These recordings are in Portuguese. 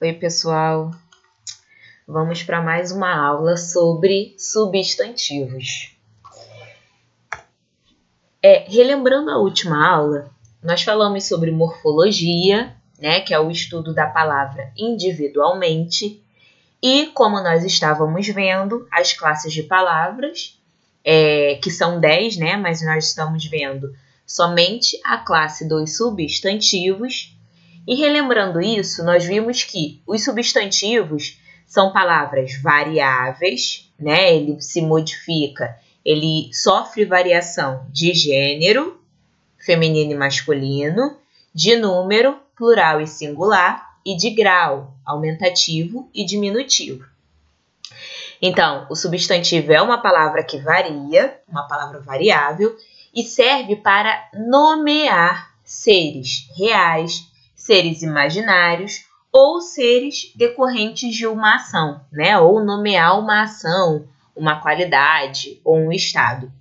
Oi, pessoal. Vamos para mais uma aula sobre substantivos. Relembrando a última aula, nós falamos sobre morfologia, que é o estudo da palavra individualmente, e como nós estávamos vendo, as classes de palavras, que são 10, mas nós estamos vendo somente a classe dos substantivos. E relembrando isso, nós vimos que os substantivos são palavras variáveis, ele se modifica, ele sofre variação de gênero, feminino e masculino, de número, plural e singular, e de grau, aumentativo e diminutivo. Então, o substantivo é uma palavra que varia, uma palavra variável, e serve para nomear seres reais, seres imaginários ou seres decorrentes de uma ação, ou nomear uma ação, uma qualidade ou um estado.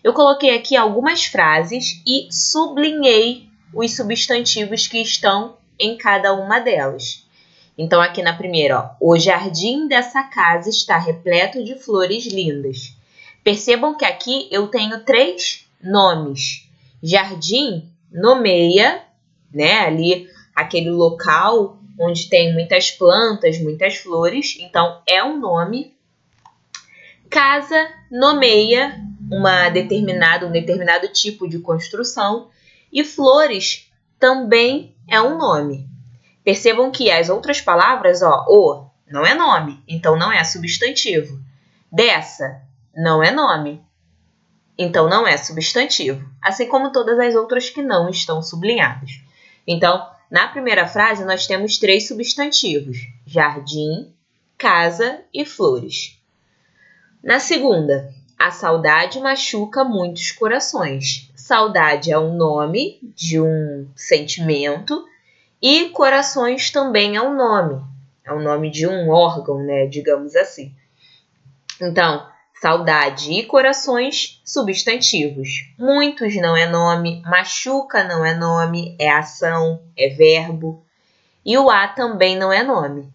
Eu coloquei aqui algumas frases e sublinhei os substantivos que estão em cada uma delas. Então, aqui na primeira, o jardim dessa casa está repleto de flores lindas. Percebam que aqui eu tenho 3 nomes. Jardim nomeia, ali aquele local onde tem muitas plantas, muitas flores, então é um nome. Casa nomeia um determinado tipo de construção e flores também é um nome. Percebam que as outras palavras, o não é nome, então não é substantivo. Dessa não é nome, então não é substantivo. Assim como todas as outras que não estão sublinhadas. Então, na primeira frase, nós temos 3 substantivos: jardim, casa e flores. Na segunda, a saudade machuca muitos corações. Saudade é um nome de um sentimento e corações também é um nome de um órgão, digamos assim. Então, saudade e corações, substantivos. Muitos não é nome, machuca não é nome, é ação, é verbo. E o a também não é nome.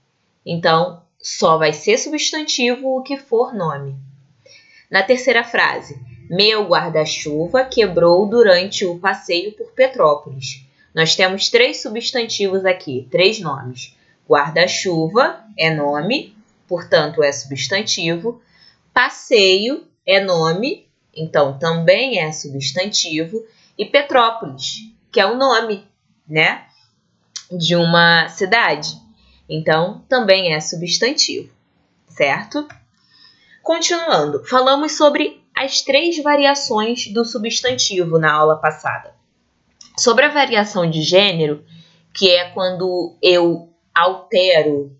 Então, só vai ser substantivo o que for nome. Na terceira frase, meu guarda-chuva quebrou durante o passeio por Petrópolis. Nós temos 3 substantivos aqui, 3 nomes. Guarda-chuva é nome, portanto é substantivo. Passeio é nome, então também é substantivo. E Petrópolis, que é o nome, de uma cidade. Então, também é substantivo, certo? Continuando, falamos sobre as 3 variações do substantivo na aula passada. Sobre a variação de gênero, que é quando eu altero,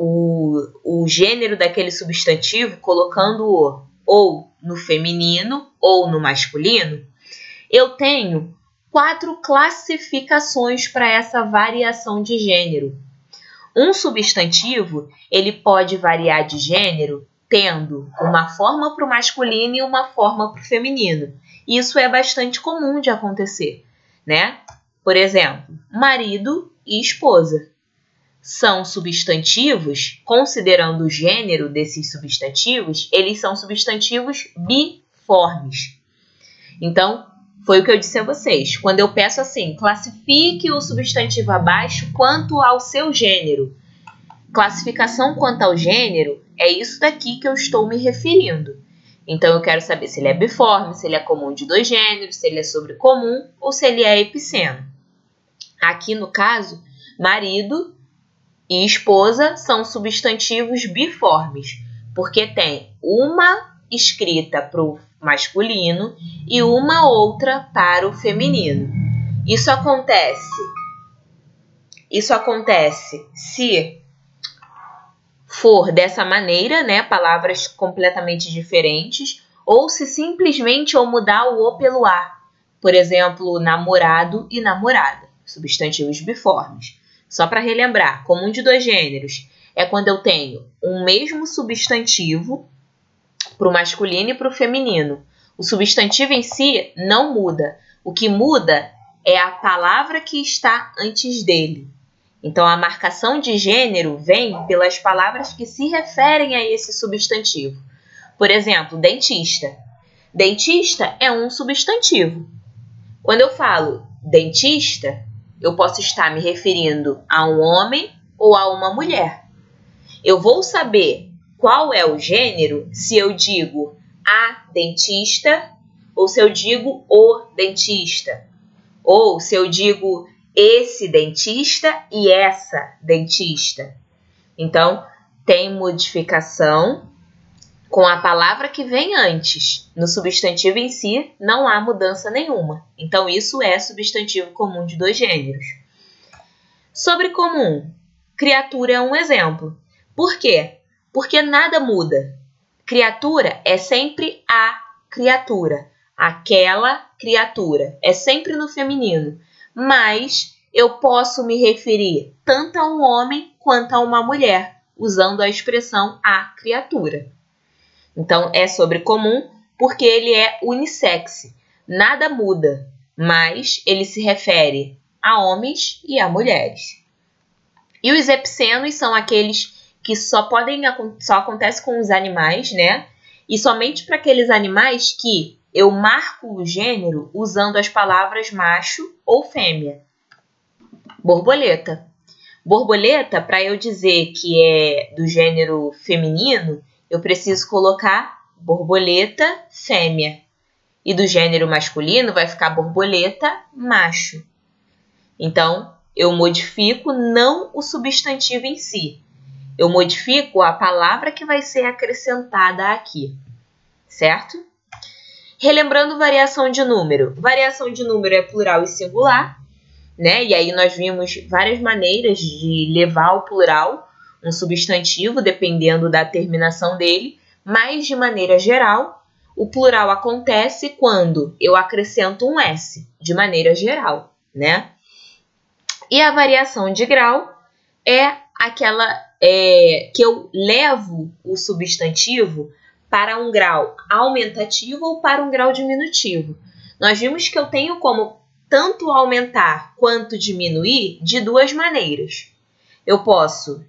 o gênero daquele substantivo, colocando-o ou no feminino ou no masculino, eu tenho 4 classificações para essa variação de gênero. Um substantivo, ele pode variar de gênero tendo uma forma para o masculino e uma forma para o feminino. Isso é bastante comum de acontecer, Por exemplo, marido e esposa. São substantivos, considerando o gênero desses substantivos, eles são substantivos biformes. Então, foi o que eu disse a vocês. Quando eu peço assim, classifique o substantivo abaixo quanto ao seu gênero. Classificação quanto ao gênero é isso daqui que eu estou me referindo. Então, eu quero saber se ele é biforme, se ele é comum de 2 gêneros, se ele é sobrecomum ou se ele é epiceno. Aqui, no caso, marido e esposa são substantivos biformes, porque tem uma escrita para o masculino e uma outra para o feminino. Isso acontece se for dessa maneira, palavras completamente diferentes, ou se simplesmente eu mudar o o pelo a. Por exemplo, namorado e namorada, substantivos biformes. Só para relembrar, comum de 2 gêneros é quando eu tenho um mesmo substantivo para o masculino e para o feminino. O substantivo em si não muda. O que muda é a palavra que está antes dele. Então, a marcação de gênero vem pelas palavras que se referem a esse substantivo. Por exemplo, dentista. Dentista é um substantivo. Quando eu falo dentista, eu posso estar me referindo a um homem ou a uma mulher. Eu vou saber qual é o gênero se eu digo a dentista ou se eu digo o dentista. Ou se eu digo esse dentista e essa dentista. Então, tem modificação com a palavra que vem antes. No substantivo em si, não há mudança nenhuma. Então, isso é substantivo comum de dois gêneros. Sobre comum, criatura é um exemplo. Por quê? Porque nada muda. Criatura é sempre a criatura. Aquela criatura. É sempre no feminino. Mas eu posso me referir tanto a um homem quanto a uma mulher, usando a expressão a criatura. Então, é sobre comum porque ele é unissex. Nada muda, mas ele se refere a homens e a mulheres. E os epicenos são aqueles que só acontece com os animais, né? E somente para aqueles animais que eu marco o gênero usando as palavras macho ou fêmea. Borboleta. Borboleta, para eu dizer que é do gênero feminino, eu preciso colocar borboleta fêmea. E do gênero masculino vai ficar borboleta macho. Então, eu modifico não o substantivo em si. Eu modifico a palavra que vai ser acrescentada aqui. Certo? Relembrando variação de número. Variação de número é plural e singular, né? E aí nós vimos várias maneiras de levar ao plural um substantivo, dependendo da terminação dele, mas de maneira geral, o plural acontece quando eu acrescento um S, de maneira geral, né? E a variação de grau é aquela que eu levo o substantivo para um grau aumentativo ou para um grau diminutivo. Nós vimos que eu tenho como tanto aumentar quanto diminuir de duas maneiras. Eu posso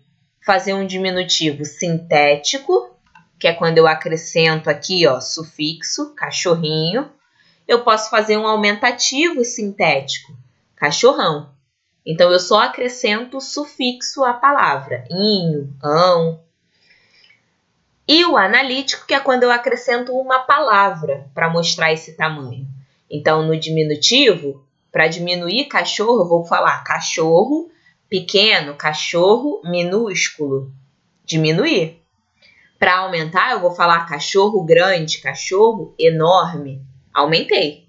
fazer um diminutivo sintético, que é quando eu acrescento aqui, ó, sufixo, cachorrinho. Eu posso fazer um aumentativo sintético, cachorrão. Então, eu só acrescento sufixo à palavra, inho, ão. E o analítico, que é quando eu acrescento uma palavra para mostrar esse tamanho. Então, no diminutivo, para diminuir cachorro, eu vou falar cachorro pequeno, cachorro minúsculo. Diminuir. Para aumentar, eu vou falar cachorro grande, cachorro enorme. Aumentei.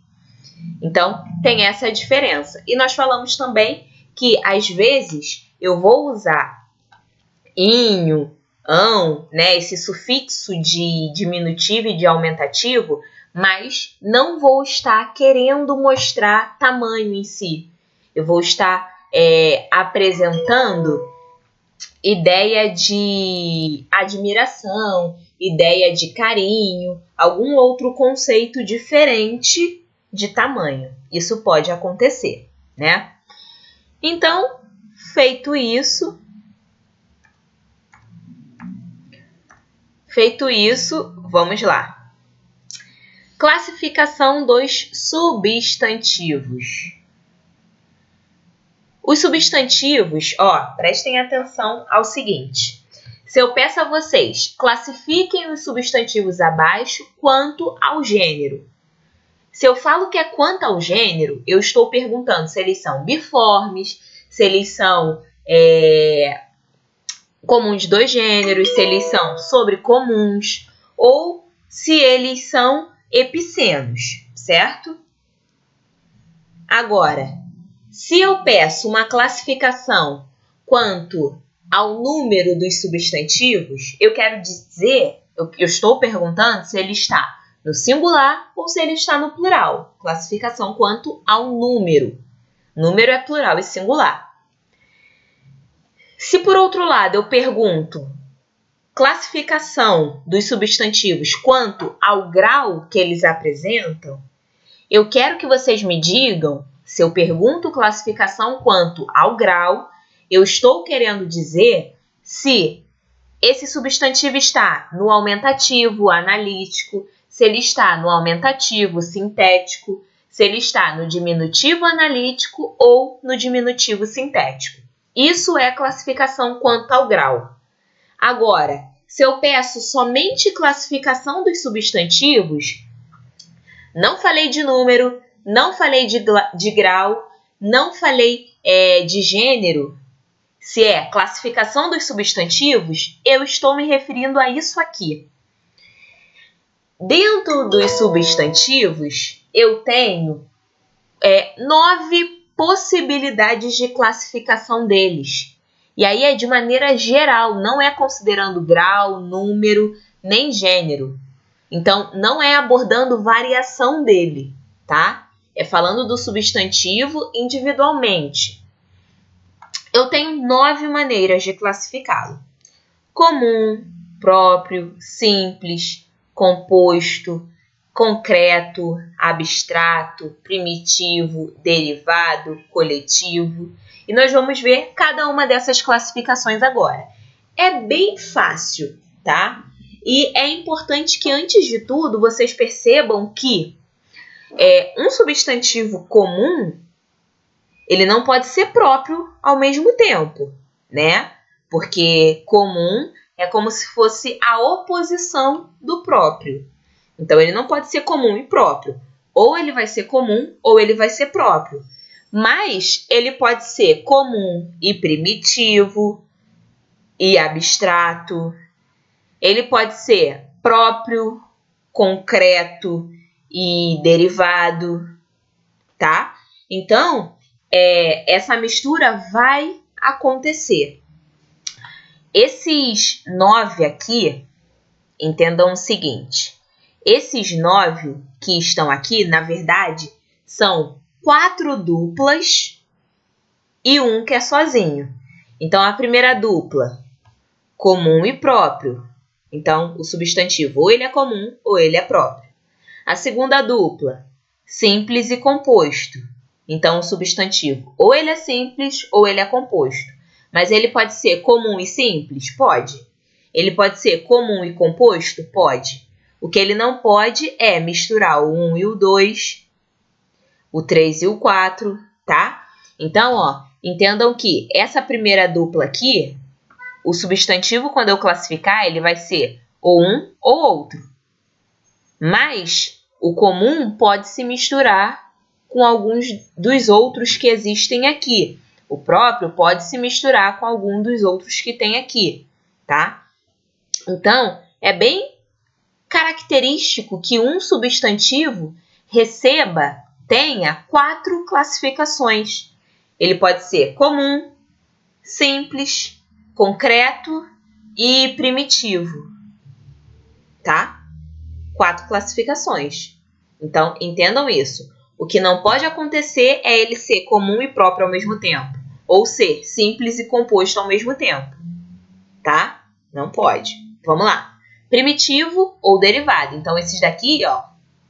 Então, tem essa diferença. E nós falamos também que, às vezes, eu vou usar inho, ão, né, esse sufixo de diminutivo e de aumentativo, mas não vou estar querendo mostrar tamanho em si. Eu vou estar apresentando ideia de admiração, ideia de carinho, algum outro conceito diferente de tamanho. Isso pode acontecer, né? Então, feito isso, vamos lá. Classificação dos substantivos. Os substantivos, prestem atenção ao seguinte. Se eu peço a vocês, classifiquem os substantivos abaixo quanto ao gênero. Se eu falo que é quanto ao gênero, eu estou perguntando se eles são biformes, se eles são comuns de dois gêneros, se eles são sobrecomuns ou se eles são epicenos, certo? Agora, se eu peço uma classificação quanto ao número dos substantivos, eu quero dizer, eu estou perguntando se ele está no singular ou se ele está no plural. Classificação quanto ao número. Número é plural e singular. Se, por outro lado, eu pergunto classificação dos substantivos quanto ao grau que eles apresentam, eu quero que vocês me digam, se eu pergunto classificação quanto ao grau, Eu estou querendo dizer se esse substantivo está no aumentativo analítico, se ele está no aumentativo sintético, se ele está no diminutivo analítico ou no diminutivo sintético. Isso é classificação quanto ao grau. Agora, se eu peço somente classificação dos substantivos, não falei de número, não falei de grau, não falei de gênero. Se é classificação dos substantivos, eu estou me referindo a isso aqui. Dentro dos substantivos, eu tenho 9 possibilidades de classificação deles. E aí é de maneira geral, não é considerando grau, número, nem gênero. Então, não é abordando variação dele, tá? É falando do substantivo individualmente. Eu tenho 9 maneiras de classificá-lo. Comum, próprio, simples, composto, concreto, abstrato, primitivo, derivado, coletivo. E nós vamos ver cada uma dessas classificações agora. É bem fácil, tá? E é importante que, antes de tudo, vocês percebam que um substantivo comum, ele não pode ser próprio ao mesmo tempo, né? Porque comum é como se fosse a oposição do próprio. Então, ele não pode ser comum e próprio. Ou ele vai ser comum, ou ele vai ser próprio. Mas ele pode ser comum e primitivo e abstrato. Ele pode ser próprio, concreto e derivado, tá? Então, essa mistura vai acontecer. Esses 9 aqui, entendam o seguinte. Esses 9 que estão aqui, na verdade, são 4 duplas e um que é sozinho. Então, a primeira dupla, comum e próprio. Então, o substantivo ou ele é comum ou ele é próprio. A segunda dupla, simples e composto. Então, o substantivo ou ele é simples ou ele é composto. Mas ele pode ser comum e simples? Pode. Ele pode ser comum e composto? Pode. O que ele não pode é misturar o 1 e o 2, o 3 e o 4, tá? Então, entendam que essa primeira dupla aqui, o substantivo, quando eu classificar, ele vai ser ou um ou outro. Mas o comum pode se misturar com alguns dos outros que existem aqui. O próprio pode se misturar com algum dos outros que tem aqui, tá? Então, é bem característico que um substantivo tenha 4 classificações. Ele pode ser comum, simples, concreto e primitivo, tá? 4 classificações. Então, entendam isso. O que não pode acontecer é ele ser comum e próprio ao mesmo tempo, ou ser simples e composto ao mesmo tempo, tá? Não pode. Vamos lá. Primitivo ou derivado. Então, esses daqui,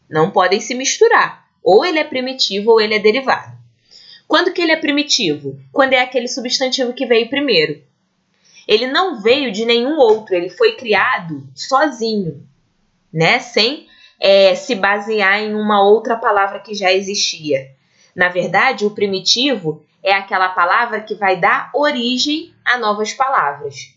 não podem se misturar. Ou ele é primitivo ou ele é derivado. Quando que ele é primitivo? Quando é aquele substantivo que veio primeiro. Ele não veio de nenhum outro, ele foi criado sozinho, né? Sem se basear em uma outra palavra que já existia. Na verdade, o primitivo é aquela palavra que vai dar origem a novas palavras.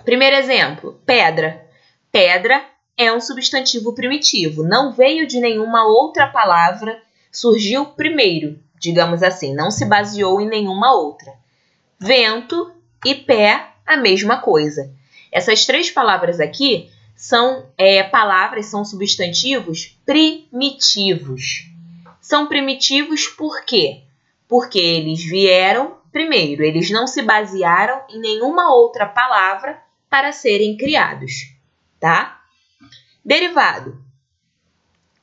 Primeiro exemplo, pedra. Pedra é um substantivo primitivo, não veio de nenhuma outra palavra, surgiu primeiro, digamos assim, não se baseou em nenhuma outra. Vento e pé, a mesma coisa. Essas 3 palavras aqui são são substantivos primitivos. São primitivos por quê? Porque eles vieram primeiro, eles não se basearam em nenhuma outra palavra para serem criados, tá? Derivado.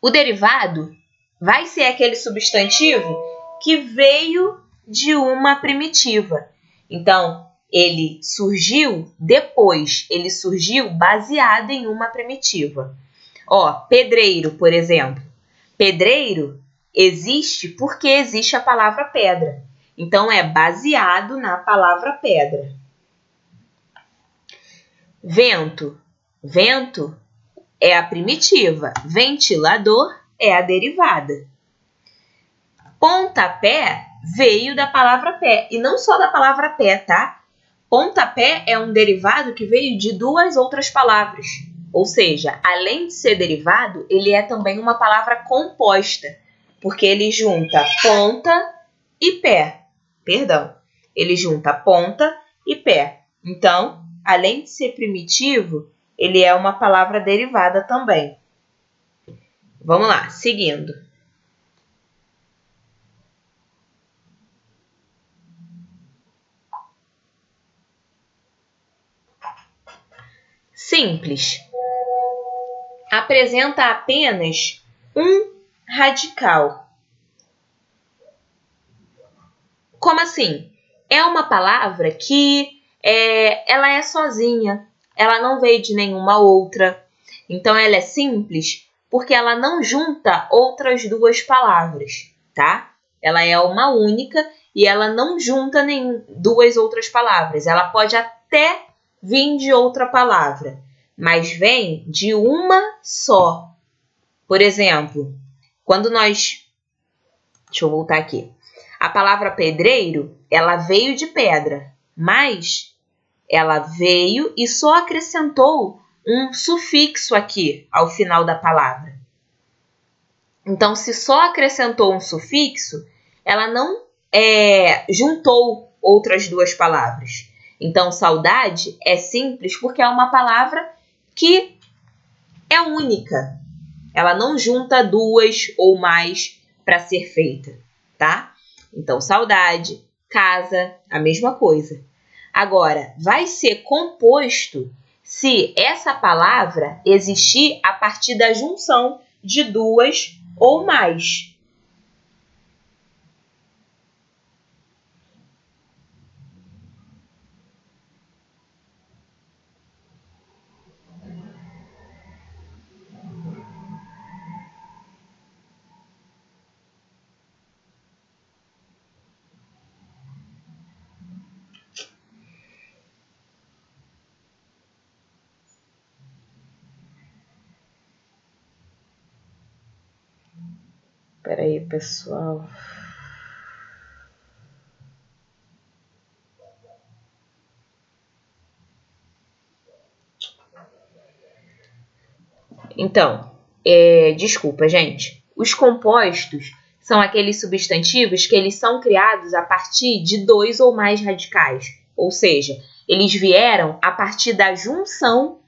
O derivado vai ser aquele substantivo que veio de uma primitiva. Então, ele surgiu depois, ele surgiu baseado em uma primitiva. Pedreiro, por exemplo. Pedreiro existe porque existe a palavra pedra. Então, é baseado na palavra pedra. Vento. Vento é a primitiva. Ventilador é a derivada. Pontapé veio da palavra pé. E não só da palavra pé, tá? Pontapé é um derivado que veio de duas outras palavras. Ou seja, além de ser derivado, ele é também uma palavra composta. Porque ele junta ponta e pé. Perdão. Ele junta ponta e pé. Então, além de ser primitivo, ele é uma palavra derivada também. Vamos lá, seguindo. Simples. Apresenta apenas um radical. Como assim? É uma palavra que ela é sozinha, ela não veio de nenhuma outra. Então, ela é simples porque ela não junta outras duas palavras, tá? Ela é uma única e ela não junta nem duas outras palavras. Ela pode até vir de outra palavra, mas vem de uma só. Por exemplo, quando nós... Deixa eu voltar aqui. A palavra pedreiro, ela veio de pedra, mas ela veio e só acrescentou um sufixo aqui ao final da palavra. Então, se só acrescentou um sufixo, ela não juntou outras duas palavras. Então, saudade é simples porque é uma palavra que é única. Ela não junta duas ou mais para ser feita, tá? Então, saudade, casa, a mesma coisa. Agora, vai ser composto se essa palavra existir a partir da junção de duas ou mais. Espera aí, pessoal. Então, desculpa, gente. Os compostos são aqueles substantivos que eles são criados a partir de dois ou mais radicais. Ou seja, eles vieram a partir da junção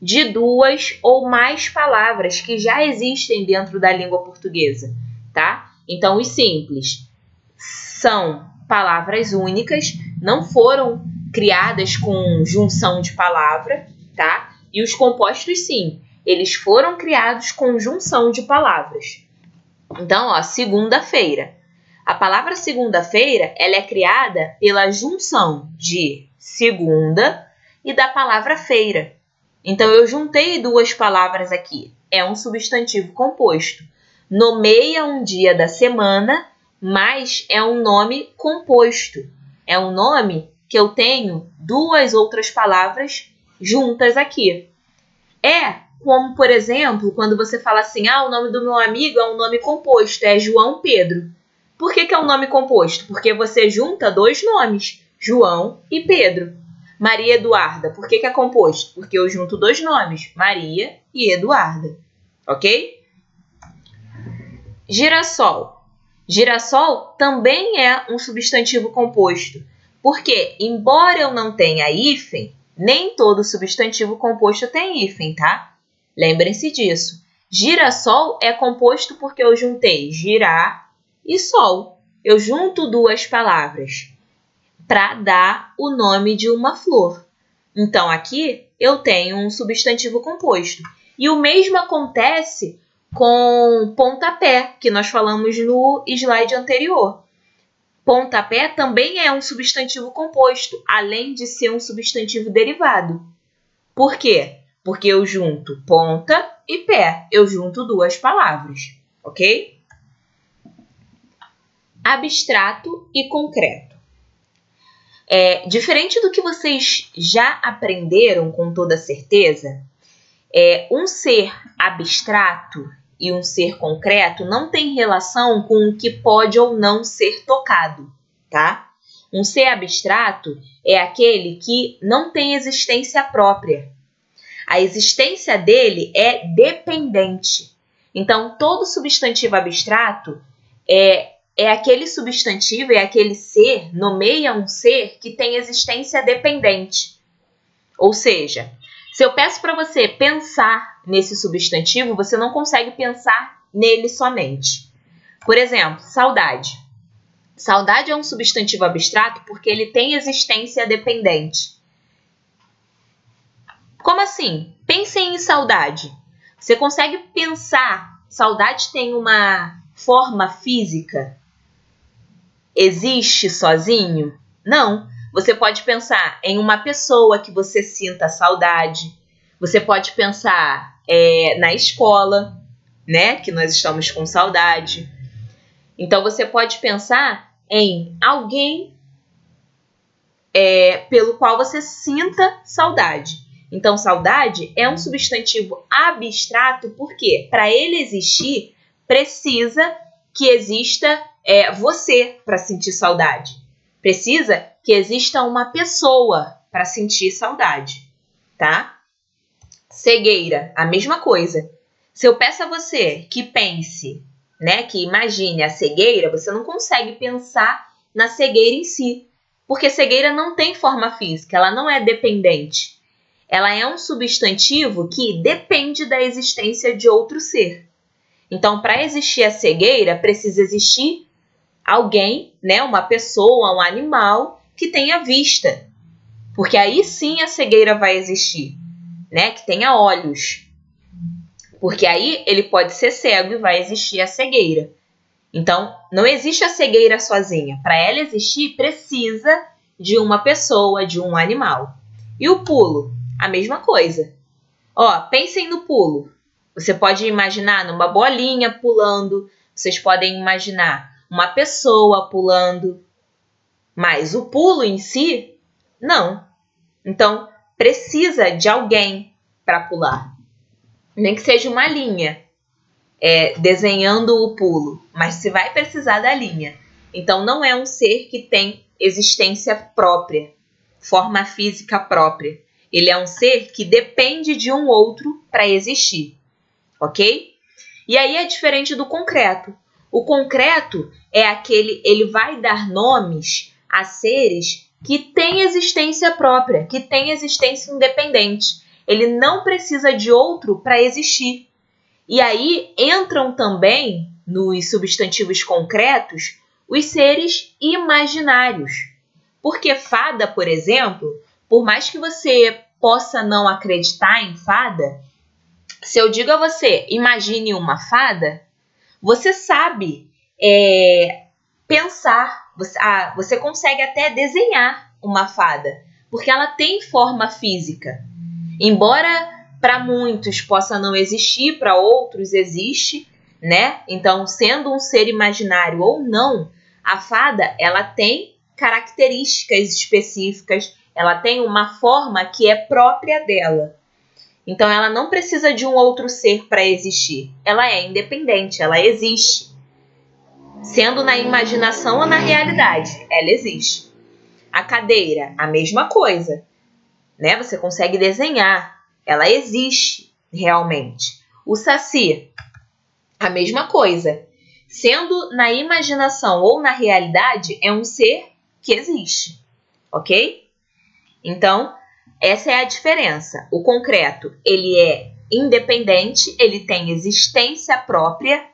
de duas ou mais palavras que já existem dentro da língua portuguesa, tá? Então, os simples são palavras únicas, não foram criadas com junção de palavra, tá? E os compostos, sim, eles foram criados com junção de palavras. Então, ó, segunda-feira. A palavra segunda-feira, ela é criada pela junção de segunda e da palavra feira. Então, eu juntei duas palavras aqui. É um substantivo composto. Nomeia um dia da semana, mas é um nome composto. É um nome que eu tenho duas outras palavras juntas aqui. É como, por exemplo, quando você fala assim, o nome do meu amigo é um nome composto, é João Pedro. Por que é um nome composto? Porque você junta dois nomes, João e Pedro. Maria Eduarda, por que é composto? Porque eu junto dois nomes, Maria e Eduarda, ok? Girassol. Girassol também é um substantivo composto, porque, embora eu não tenha hífen, nem todo substantivo composto tem hífen, tá? Lembrem-se disso. Girassol é composto porque eu juntei girar e sol. Eu junto duas palavras para dar o nome de uma flor. Então, aqui eu tenho um substantivo composto. E o mesmo acontece com pontapé, que nós falamos no slide anterior. Pontapé também é um substantivo composto, além de ser um substantivo derivado. Por quê? Porque eu junto ponta e pé. Eu junto duas palavras, ok? abstrato e concreto. Diferente do que vocês já aprenderam com toda certeza, um ser abstrato e um ser concreto não tem relação com o que pode ou não ser tocado, tá? Um ser abstrato é aquele que não tem existência própria. A existência dele é dependente. Então, todo substantivo abstrato é aquele substantivo, é aquele ser, nomeia um ser que tem existência dependente. Ou seja, se eu peço para você pensar nesse substantivo, você não consegue pensar nele somente. Por exemplo, saudade. Saudade é um substantivo abstrato porque ele tem existência dependente. Como assim? Pensem em saudade. Você consegue pensar, saudade tem uma forma física? Existe sozinho? Não. Você pode pensar em uma pessoa que você sinta saudade. Você pode pensar na escola, né? Que nós estamos com saudade. Então, você pode pensar em alguém pelo qual você sinta saudade. Então, saudade é um substantivo abstrato porque, para ele existir, precisa que exista você para sentir saudade. Precisa que exista uma pessoa para sentir saudade, tá? Cegueira, a mesma coisa. Se eu peço a você que pense, né, que imagine a cegueira, você não consegue pensar na cegueira em si, porque cegueira não tem forma física, ela não é dependente. Ela é um substantivo que depende da existência de outro ser. Então, para existir a cegueira, precisa existir alguém, né, uma pessoa, um animal que tenha vista. Porque aí sim a cegueira vai existir, né, que tenha olhos. Porque aí ele pode ser cego e vai existir a cegueira. Então, não existe a cegueira sozinha. Para ela existir, precisa de uma pessoa, de um animal. E o pulo? A mesma coisa. Pensem no pulo. Você pode imaginar numa bolinha pulando. Vocês podem imaginar uma pessoa pulando. Mas o pulo em si, não. Então, precisa de alguém para pular. Nem que seja uma linha desenhando o pulo. Mas você vai precisar da linha. Então, não é um ser que tem existência própria, forma física própria. Ele é um ser que depende de um outro para existir, ok? E aí é diferente do concreto. O concreto ele vai dar nomes a seres que têm existência própria, que têm existência independente. Ele não precisa de outro para existir. E aí entram também, nos substantivos concretos, os seres imaginários. Porque fada, por exemplo, por mais que você possa não acreditar em fada, se eu digo a você, imagine uma fada, você sabe pensar, você consegue até desenhar uma fada, porque ela tem forma física. Embora para muitos possa não existir, para outros existe, né? Então, sendo um ser imaginário ou não, a fada, ela tem características específicas, ela tem uma forma que é própria dela. Então, ela não precisa de um outro ser para existir. Ela é independente, ela existe. Sendo na imaginação ou na realidade, ela existe. A cadeira, a mesma coisa, né? Você consegue desenhar, ela existe realmente. O saci, a mesma coisa. Sendo na imaginação ou na realidade, é um ser que existe, ok? Então, essa é a diferença. O concreto, ele é independente, ele tem existência própria,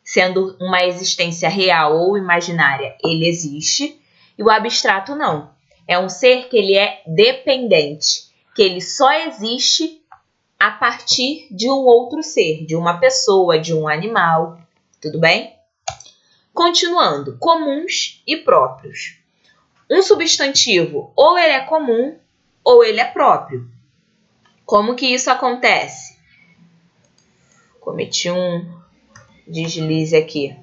sendo uma existência real ou imaginária, ele existe. E o abstrato não. É um ser que ele é dependente, que ele só existe a partir de um outro ser, de uma pessoa, de um animal. Tudo bem? Continuando, comuns e próprios. Um substantivo, ou ele é comum, ou ele é próprio. Como que isso acontece? Cometi um deslize aqui.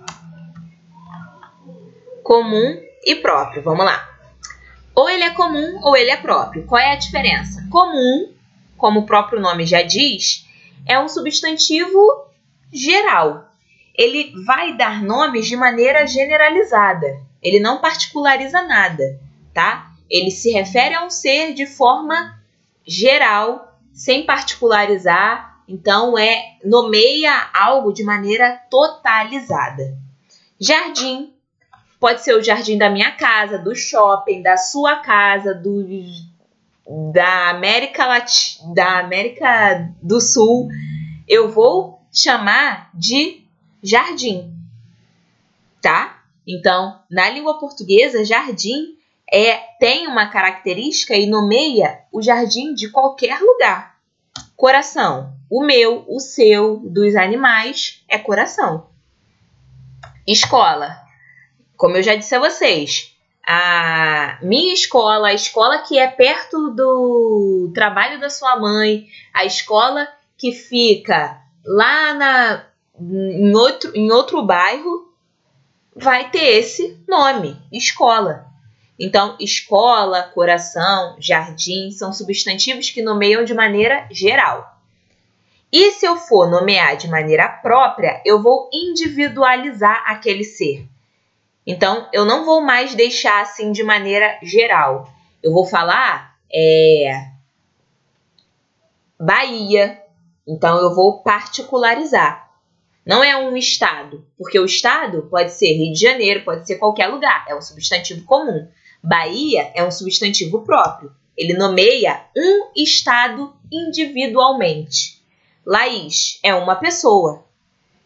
comum e próprio. Vamos lá. Ou ele é comum ou ele é próprio. Qual é a diferença? Comum, como o próprio nome já diz, é um substantivo geral. Ele vai dar nomes de maneira generalizada. Ele não particulariza nada, tá? Ele se refere a um ser de forma geral, sem particularizar. Então, nomeia algo de maneira totalizada. Jardim. Pode ser o jardim da minha casa, do shopping, da sua casa, da América do Sul. Eu vou chamar de jardim, tá? Então, na língua portuguesa, jardim tem uma característica e nomeia o jardim de qualquer lugar. Coração. O meu, o seu, dos animais é coração. Escola. Como eu já disse a vocês, a minha escola, a escola que é perto do trabalho da sua mãe, a escola que fica lá em outro bairro, vai ter esse nome, escola. Então, escola, coração, jardim são substantivos que nomeiam de maneira geral. E se eu for nomear de maneira própria, eu vou individualizar aquele ser. Então, eu não vou mais deixar assim de maneira geral. Eu vou falar Bahia. Então, eu vou particularizar. Não é um estado, porque o estado pode ser Rio de Janeiro, pode ser qualquer lugar. É um substantivo comum. Bahia é um substantivo próprio. Ele nomeia um estado individualmente. Laís é uma pessoa.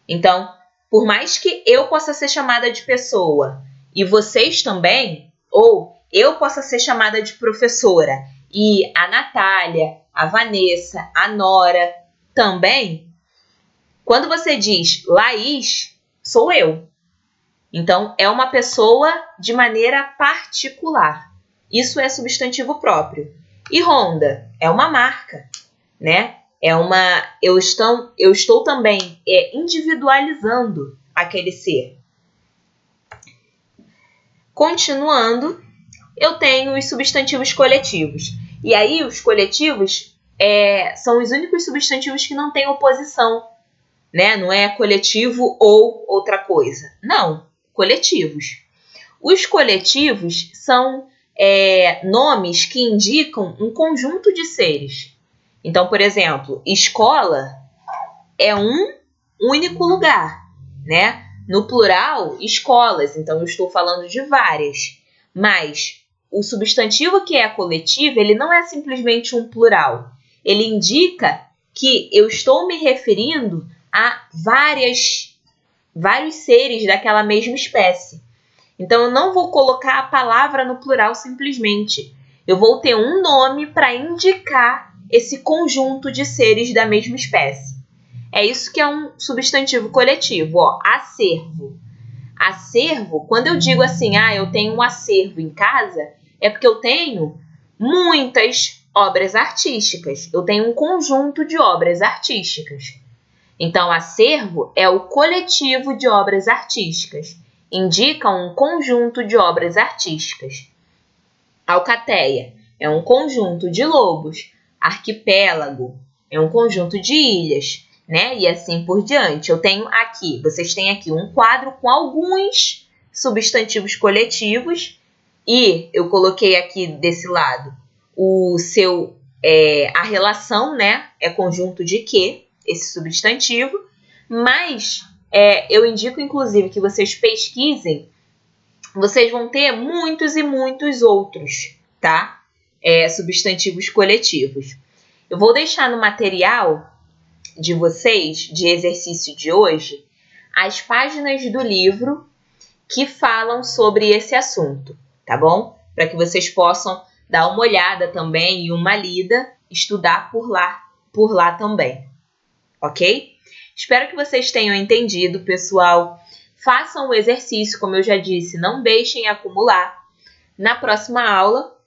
Então, por mais que eu possa ser chamada de pessoa e vocês também, ou eu possa ser chamada de professora e a Natália, a Vanessa, a Nora também, quando você diz Laís, sou eu. Então, é uma pessoa de maneira particular. Isso é substantivo próprio. E Honda é uma marca, né? Eu estou também individualizando aquele ser. Continuando, eu tenho os substantivos coletivos. E aí, os coletivos são os únicos substantivos que não têm oposição, né? Não é coletivo ou outra coisa. Não, coletivos. Os coletivos são nomes que indicam um conjunto de seres. Então, por exemplo, escola é um único lugar, né? No plural, escolas. Então, eu estou falando de várias. Mas o substantivo que é coletivo, ele não é simplesmente um plural. Ele indica que eu estou me referindo a vários seres daquela mesma espécie. Então, eu não vou colocar a palavra no plural simplesmente. Eu vou ter um nome para indicar esse conjunto de seres da mesma espécie. É isso que é um substantivo coletivo. Acervo. Acervo, quando eu digo assim, eu tenho um acervo em casa, é porque eu tenho muitas obras artísticas. Eu tenho um conjunto de obras artísticas. Então, acervo é o coletivo de obras artísticas. Indica um conjunto de obras artísticas. Alcateia é um conjunto de lobos. Arquipélago é um conjunto de ilhas, né? E assim por diante. Vocês têm aqui um quadro com alguns substantivos coletivos e eu coloquei aqui desse lado a relação, né? É conjunto de que, esse substantivo, mas eu indico inclusive que vocês pesquisem, vocês vão ter muitos e muitos outros, tá? Substantivos coletivos. Eu vou deixar no material de vocês, de exercício de hoje, as páginas do livro que falam sobre esse assunto, tá bom? Para que vocês possam dar uma olhada também e uma lida, estudar por lá também, ok? Espero que vocês tenham entendido, pessoal. Façam o exercício, como eu já disse, não deixem acumular. Na próxima aula,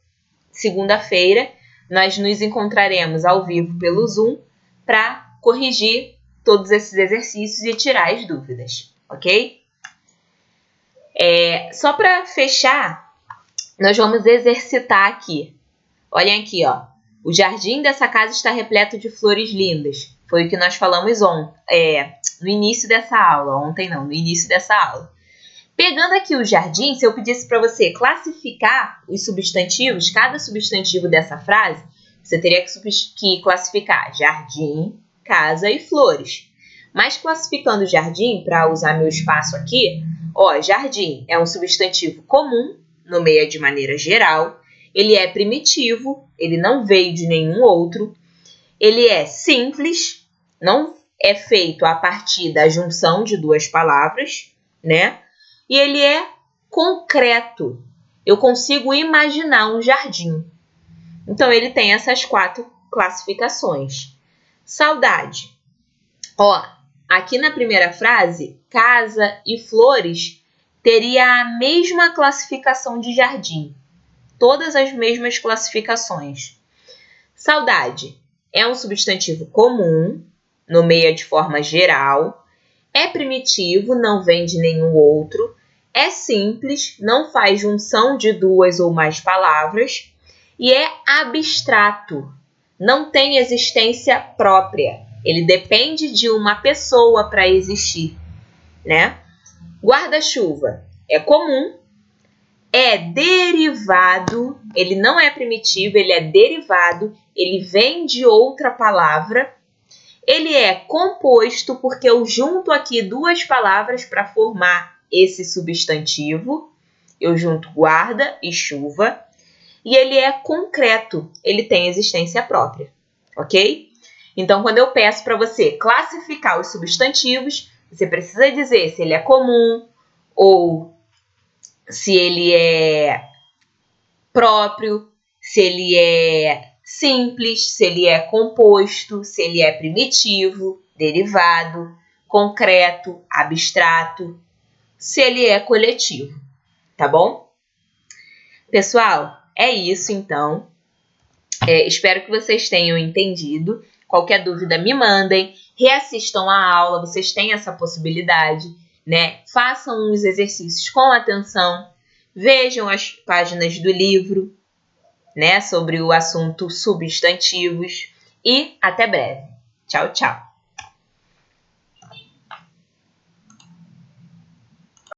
segunda-feira, nós nos encontraremos ao vivo pelo Zoom para corrigir todos esses exercícios e tirar as dúvidas, ok? Só para fechar, nós vamos exercitar aqui. Olhem aqui, ó. O jardim dessa casa está repleto de flores lindas. Foi o que nós falamos no início dessa aula. Ontem não, no início dessa aula. Pegando aqui o jardim, se eu pedisse para você classificar os substantivos, cada substantivo dessa frase, você teria que classificar jardim, casa e flores. Mas classificando o jardim, para usar meu espaço aqui, jardim é um substantivo comum, nomeia de maneira geral, ele é primitivo, ele não veio de nenhum outro, ele é simples, não é feito a partir da junção de duas palavras, né? E ele é concreto. Eu consigo imaginar um jardim. Então, ele tem essas 4 classificações. Saudade. Aqui na primeira frase, casa e flores teria a mesma classificação de jardim. Todas as mesmas classificações. Saudade é um substantivo comum, nomeia de forma geral, é primitivo, não vem de nenhum outro, é simples, não faz junção de 2 ou mais palavras e é abstrato, não tem existência própria. Ele depende de uma pessoa para existir, né? Guarda-chuva é comum, é derivado, ele não é primitivo, ele é derivado, ele vem de outra palavra. Ele é composto porque eu junto aqui 2 palavras para formar esse substantivo. Eu junto guarda e chuva. E ele é concreto, ele tem existência própria, ok? Então, quando eu peço para você classificar os substantivos, você precisa dizer se ele é comum ou se ele é próprio, se ele é simples, se ele é composto, se ele é primitivo, derivado, concreto, abstrato, se ele é coletivo, tá bom? Pessoal, é isso então. Espero que vocês tenham entendido. Qualquer dúvida me mandem, reassistam a aula, vocês têm essa possibilidade, né? Façam os exercícios com atenção, vejam as páginas do livro, né, sobre o assunto substantivos e até breve. Tchau, tchau!